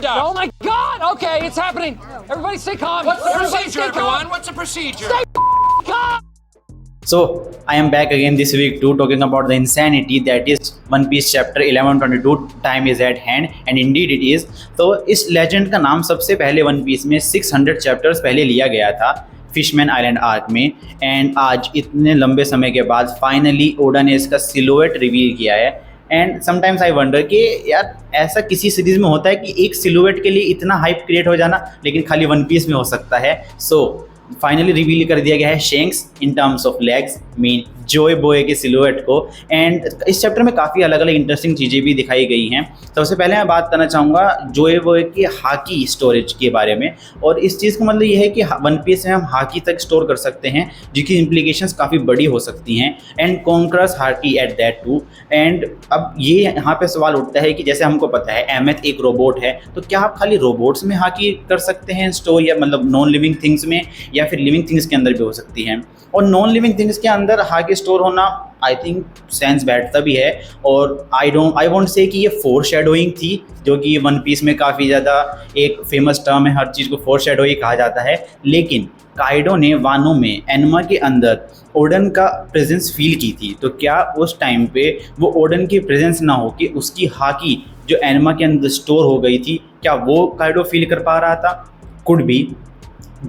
conduct. Oh my God! Okay, it's happening. Everybody stay calm. What's the Everybody procedure, stay calm. everyone? What's the procedure? Stay calm. So I am back again this week too, talking about the insanity that is One Piece chapter 1122. Time is at hand and indeed it is. तो इस legend का नाम सबसे पहले one piece में 600 chapters पहले लिया गया था फिशमैन आइलैंड आर्क में, एंड आज इतने लंबे समय के बाद फाइनली ओडा ने इसका सिलुएट रिवील किया है. एंड समटाइम्स आई वंडर कि यार ऐसा किसी सीरीज़ में होता है कि एक सिलुएट के लिए इतना हाइप क्रिएट हो जाना, लेकिन खाली वन पीस में हो सकता है. सो फाइनली रिवील कर दिया गया है shanks in terms of legs, mean Joy Boy के सिलुएट को. एंड इस चैप्टर में काफ़ी अलग अलग इंटरेस्टिंग चीज़ें भी दिखाई गई हैं. सबसे पहले मैं बात करना चाहूँगा जोए बोए की हाकी स्टोरेज के बारे में. और इस चीज़ का मतलब ये है कि वन पीस में हम हाकी तक स्टोर कर सकते हैं, जिसकी इम्प्लीकेशंस काफ़ी बड़ी हो सकती हैं, and conqueror's haki at that too. And अब ये यहाँ पे सवाल उठता है कि जैसे हमको पता है एमेथ एक रोबोट है, तो क्या आप खाली रोबोट्स में हाकी कर सकते हैं स्टोर, या मतलब नॉन लिविंग थिंग्स में, या फिर लिविंग थिंग्स के अंदर भी हो सकती हैं. और नॉन लिविंग थिंग्स के अंदर हाकी स्टोर होना आई थिंक सेंस बैठता भी है. और आई वोंट से कि ये फोर शेडोइंग थी, जो कि वन पीस में काफ़ी ज़्यादा एक फेमस टर्म है, हर चीज़ को फोर शेडोइंग कहा जाता है. लेकिन काइडो ने वानो में एनमा के अंदर ओडन का प्रेजेंस फील की थी, तो क्या उस टाइम पे वो ओडन की प्रेजेंस ना हो कि उसकी हाकी जो एनमा के अंदर स्टोर हो गई थी, क्या वो काइडो फील कर पा रहा था? कुड भी.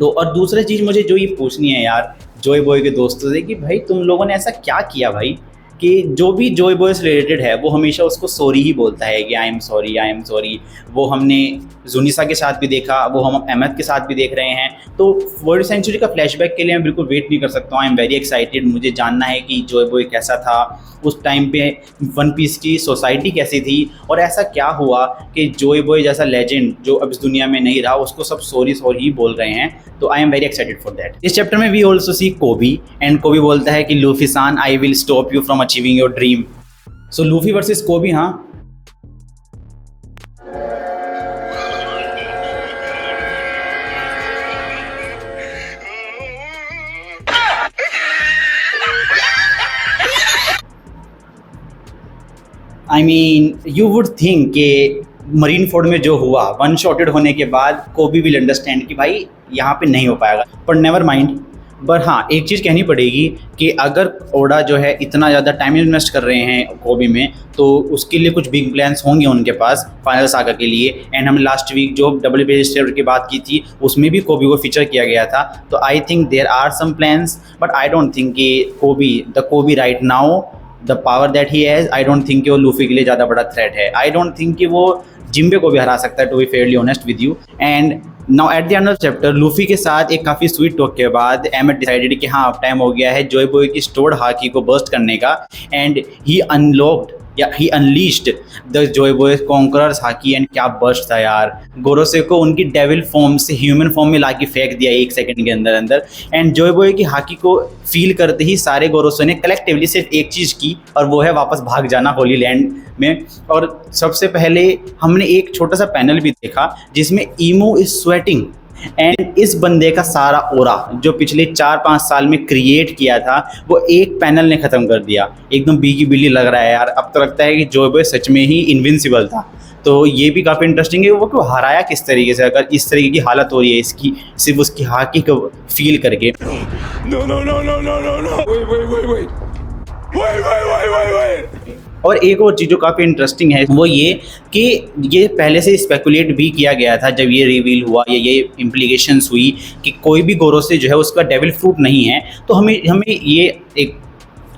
और दूसरी चीज़ मुझे जो ये पूछनी है यार जोए बॉय के दोस्तों से, कि भाई तुम लोगों ने ऐसा क्या किया भाई कि जो भी जोए बॉय से रिलेटेड है वो हमेशा उसको सॉरी ही बोलता है कि आई एम सॉरी. वो हमने जुनिसा के साथ भी देखा, वो हम अहमद के साथ भी देख रहे हैं. तो वर्ल्ड सेंचुरी का फ्लैशबैक के लिए मैं बिल्कुल वेट नहीं कर सकता हूँ. I am very excited. मुझे जानना है कि जोए बॉय कैसा था उस टाइम पे, वन पीस की सोसाइटी कैसी थी, और ऐसा क्या हुआ कि जोए बॉय जैसा लेजेंड जो अब इस दुनिया में नहीं रहा उसको सब सॉरी ही बोल रहे हैं. तो I am very excited for that. इस चैप्टर में वी ऑल्सो सी कोबी, एंड कोबी बोलता है कि लूफी सान I will stop you from achieving your dream. So Luffy versus कोबी. हाँ, I mean you would think कि मरीन फोर्ड में जो हुआ वन शॉटेड होने के बाद कोबी विल अंडरस्टैंड कि भाई यहाँ पे नहीं हो पाएगा, पर नेवर माइंड. पर हाँ, एक चीज़ कहनी पड़ेगी कि अगर ओडा जो है इतना ज़्यादा टाइम इन्वेस्ट कर रहे हैं कोबी में, तो उसके लिए कुछ बिग प्लान्स होंगे उनके पास फाइनल सागा के लिए. एंड हम लास्ट वीक जो डब्ल्यू की बात की थी उसमें भी कोबी को फीचर किया गया था. तो I think there are some plans, but I don't think कि Koby right now the power that he has, I don't think कि वो लूफी के लिए ज़्यादा बड़ा थ्रेट है. आई डोंट थिंक कि वो जिम्बे को भी हरा सकता है, to be fairly honest with you. And now at the end of chapter Luffy के साथ एक काफ़ी स्वीट टॉक के बाद एमेट डिसाइडेड कि हाँ अब टाइम हो गया है जोए बॉय की स्टोर्ड हाकी को बर्स्ट करने का. एंड ही अनलॉक्ड या he unleashed the Joy Boy conqueror's haki. And क्या बर्स्ट था यार. गोरोसे को उनकी डेविल फॉर्म से ह्यूमन फॉर्म में लाके फेंक दिया 1 सेकंड के अंदर. एंड जोए बॉय की हाकी को फील करते ही सारे गोरोसो ने कलेक्टिवली सिर्फ एक चीज़ की, और वो है वापस भाग जाना होली लैंड में. और सबसे पहले हमने एक छोटा सा पैनल भी देखा जिसमें ईमो इज स्वेटिंग, एंड इस बंदे का सारा ओरा जो पिछले 4-5 साल में क्रिएट किया था वो एक पैनल ने ख़त्म कर दिया. एकदम बीगी बिल्ली लग रहा है यार. अब तो लगता है कि जोए बॉय सच में ही इनविंसिबल था. तो ये भी काफ़ी इंटरेस्टिंग है वो क्यों हराया किस तरीके से, अगर इस तरीके की हालत हो रही है इसकी सिर्फ उसकी हाकी को फील करके. और एक और चीज़ जो काफ़ी इंटरेस्टिंग है वो ये कि ये पहले से स्पेकुलेट भी किया गया था जब ये रिवील हुआ या ये इम्प्लीकेशंस हुई कि कोई भी गोरोसे जो है उसका डेविल फ्रूट नहीं है. तो हमें ये एक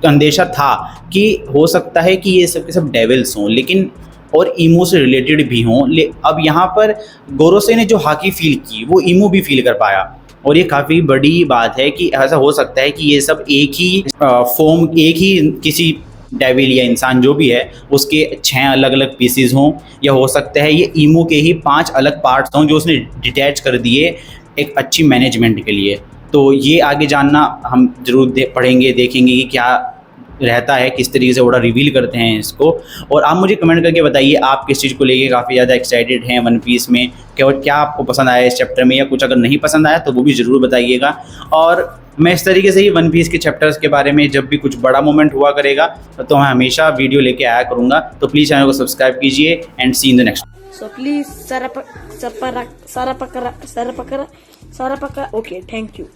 अंदेशा था कि हो सकता है कि ये सब के सब डेविल्स हों, लेकिन और ईमो से रिलेटेड भी हों. अब यहाँ पर गोरोसे ने जो हाकी फील की वो ईमो भी फील कर पाया. और ये काफ़ी बड़ी बात है कि ऐसा हो सकता है कि ये सब एक ही फॉर्म, एक ही किसी डेविल या इंसान जो भी है उसके 6 अलग अलग पीसीज हों, या हो सकता है ये ईमो के ही 5 अलग पार्ट्स हों जो उसने डिटैच कर दिए एक अच्छी मैनेजमेंट के लिए. तो ये आगे जानना हम जरूर पढ़ेंगे, देखेंगे कि क्या रहता है, किस तरीके से ओडा रिवील करते हैं इसको. और आप मुझे कमेंट करके बताइए आप किस चीज़ को लेके काफ़ी ज़्यादा एक्साइटेड हैं वन पीस में, क्या आपको पसंद आया इस चैप्टर में, या कुछ अगर नहीं पसंद आया तो वो भी ज़रूर बताइएगा. और मैं इस तरीके से ही वन पीस के चैप्टर्स के बारे में जब भी कुछ बड़ा मोमेंट हुआ करेगा तो मैं हमेशा वीडियो लेके आया करूँगा. तो प्लीज़ चैनल को सब्सक्राइब कीजिए and see in the next. So please, Sarapaka. Okay, thank you.